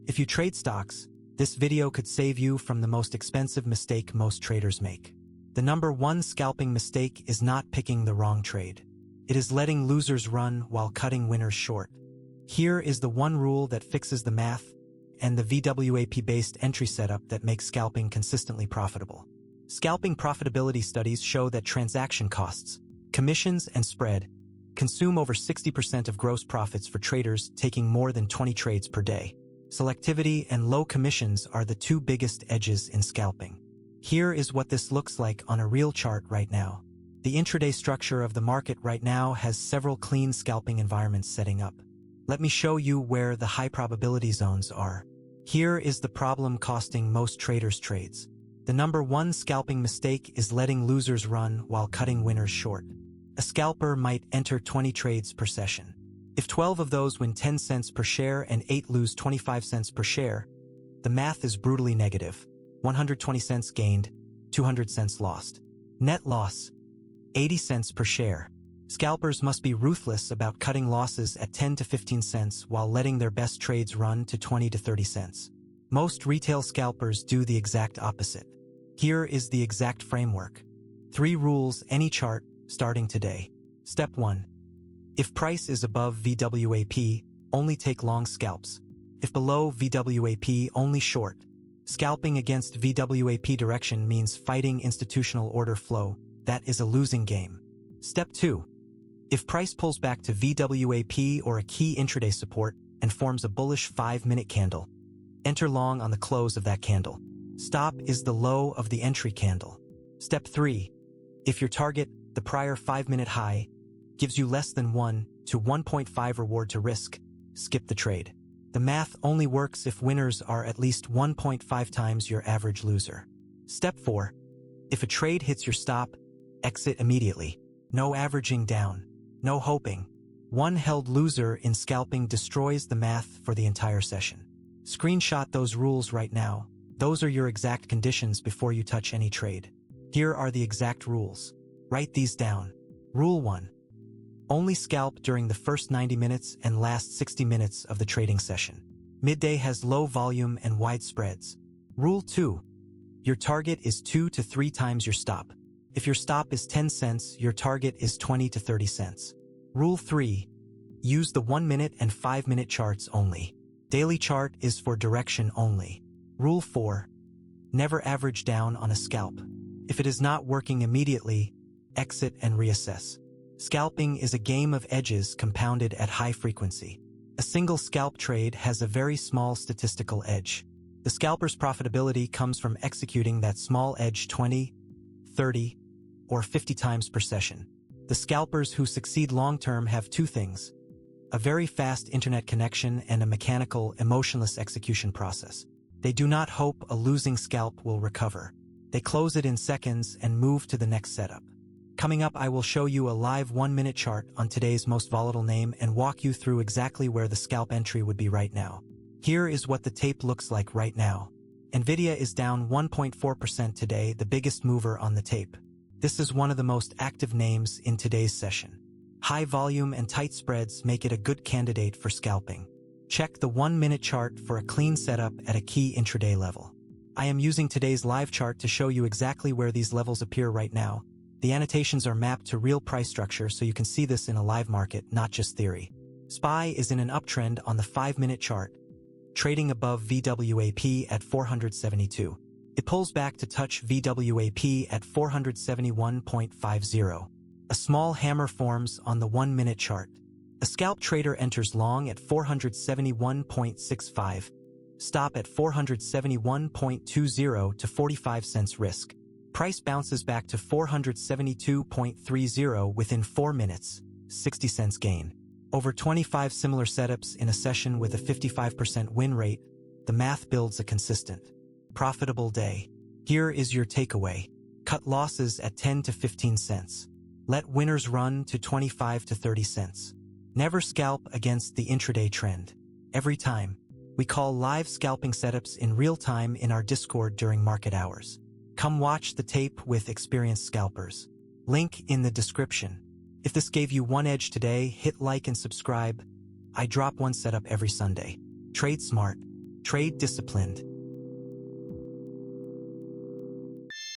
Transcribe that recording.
If you trade stocks, this video could save you from the most expensive mistake most traders make. The number one scalping mistake is not picking the wrong trade. It is letting losers run while cutting winners short. Here is the one rule that fixes the math and the VWAP-based entry setup that makes scalping consistently profitable. Scalping profitability studies show that transaction costs, commissions, and spread consume over 60% of gross profits for traders taking more than 20 trades per day. Selectivity and low commissions are the two biggest edges in scalping. Here is what this looks like on a real chart right now. The intraday structure of the market right now has several clean scalping environments setting up. Let me show you where the high probability zones are. Here is the problem costing most traders trades. The number one scalping mistake is letting losers run while cutting winners short. A scalper might enter 20 trades per session. If 12 of those win 10 cents per share and 8 lose 25 cents per share, the math is brutally negative. 120 cents gained, 200 cents lost. Net loss, 80 cents per share. Scalpers must be ruthless about cutting losses at 10 to 15 cents while letting their best trades run to 20 to 30 cents. Most retail scalpers do the exact opposite. Here is the exact framework. 3 rules any chart starting today. Step 1. If price is above VWAP, only take long scalps. If below VWAP, only short. Scalping against VWAP direction means fighting institutional order flow. That is a losing game. Step 2. If price pulls back to VWAP or a key intraday support and forms a bullish 5-minute candle, enter long on the close of that candle. Stop is the low of the entry candle. Step 3. If your target, the prior 5-minute high, gives you less than 1 to 1.5 reward to risk, skip the trade. The math only works if winners are at least 1.5 times your average loser. Step 4. If a trade hits your stop, exit immediately. No averaging down. No hoping. One held loser in scalping destroys the math for the entire session. Screenshot those rules right now. Those are your exact conditions before you touch any trade. Here are the exact rules. Write these down. Rule 1. Only scalp during the first 90 minutes and last 60 minutes of the trading session. Midday has low volume and wide spreads. Rule 2. Your target is 2 to 3 times your stop. If your stop is 10 cents, your target is 20 to 30 cents. Rule 3. Use the 1-minute and 5-minute charts only. Daily chart is for direction only. Rule 4. Never average down on a scalp. If it is not working immediately, exit and reassess. Scalping is a game of edges compounded at high frequency. A single scalp trade has a very small statistical edge. The scalper's profitability comes from executing that small edge 20, 30, or 50 times per session. The scalpers who succeed long-term have 2 things: a very fast internet connection and a mechanical, emotionless execution process. They do not hope a losing scalp will recover. They close it in seconds and move to the next setup. Coming up, I will show you a live 1-minute chart on today's most volatile name and walk you through exactly where the scalp entry would be right now. Here is what the tape looks like right now. Nvidia is down 1.4% today, the biggest mover on the tape. This is one of the most active names in today's session. High volume and tight spreads make it a good candidate for scalping. Check the 1-minute chart for a clean setup at a key intraday level. I am using today's live chart to show you exactly where these levels appear right now. The annotations are mapped to real price structure so you can see this in a live market, not just theory. SPY is in an uptrend on the 5-minute chart, trading above VWAP at 472. It pulls back to touch VWAP at 471.50. A small hammer forms on the 1-minute chart. A scalp trader enters long at 471.65. Stop at 471.20 to 45 cents risk. Price bounces back to 472.30 within 4 minutes, 60 cents gain. Over 25 similar setups in a session with a 55% win rate, the math builds a consistent, profitable day. Here is your takeaway. Cut losses at 10 to 15 cents. Let winners run to 25 to 30 cents. Never scalp against the intraday trend. Every time. We call live scalping setups in real time in our Discord during market hours. Come watch the tape with experienced scalpers. Link in the description. If this gave you one edge today, hit like and subscribe. I drop one setup every Sunday. Trade smart. Trade disciplined.